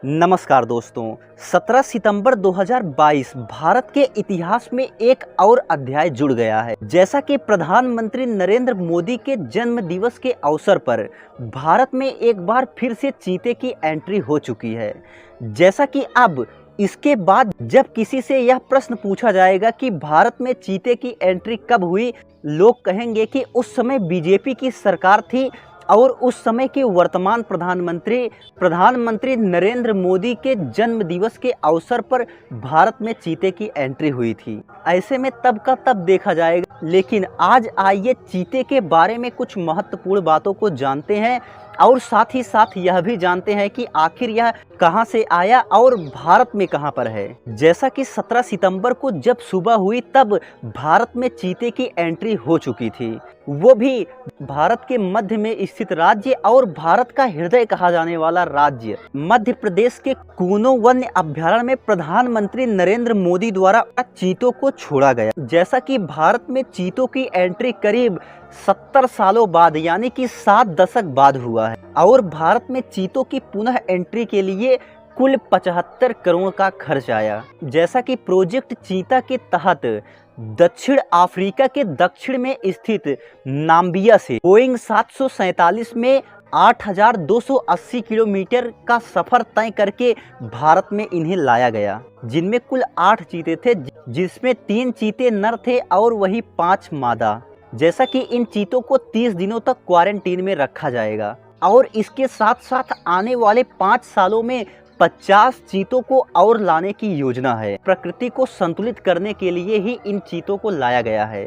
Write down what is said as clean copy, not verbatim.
नमस्कार दोस्तों। 17 सितंबर 2022 भारत के इतिहास में एक और अध्याय जुड़ गया है। जैसा कि प्रधानमंत्री नरेंद्र मोदी के जन्म दिवस के अवसर पर भारत में एक बार फिर से चीते की एंट्री हो चुकी है। जैसा कि अब इसके बाद जब किसी से यह प्रश्न पूछा जाएगा कि भारत में चीते की एंट्री कब हुई, लोग कहेंगे कि उस समय बीजेपी की सरकार थी और उस समय के वर्तमान प्रधानमंत्री नरेंद्र मोदी के जन्म दिवस के अवसर पर भारत में चीते की एंट्री हुई थी। ऐसे में तब का तब देखा जाएगा। लेकिन आज आइए चीते के बारे में कुछ महत्वपूर्ण बातों को जानते हैं और साथ ही साथ यह भी जानते हैं कि आखिर यह कहां से आया और भारत में कहां पर है। जैसा कि 17 सितंबर को जब सुबह हुई तब भारत में चीते की एंट्री हो चुकी थी, वो भी भारत के मध्य में स्थित राज्य और भारत का हृदय कहा जाने वाला राज्य मध्य प्रदेश के कूनो वन्य अभ्यारण्य में प्रधानमंत्री नरेंद्र मोदी द्वारा चीतों को छोड़ा गया। जैसा कि भारत में चीतों की एंट्री करीब 70 सालों बाद यानी कि 7 दशक बाद हुआ है और भारत में चीतों की पुनः एंट्री के लिए कुल 75 करोड़ का खर्च आया। जैसा कि प्रोजेक्ट चीता के तहत दक्षिण अफ्रीका के दक्षिण में स्थित नाम्बिया से बोइंग 747 में 8,280 किलोमीटर का सफर तय करके भारत में इन्हें लाया गया, जिनमें कुल 8 चीते थे, जिसमें 3 चीते नर थे और वही 5 मादा। जैसा कि इन चीतों को 30 दिनों तक क्वारंटीन में रखा जाएगा और इसके साथ साथ आने वाले 5 सालों में 50 चीतों को और लाने की योजना है। प्रकृति को संतुलित करने के लिए ही इन चीतों को लाया गया है।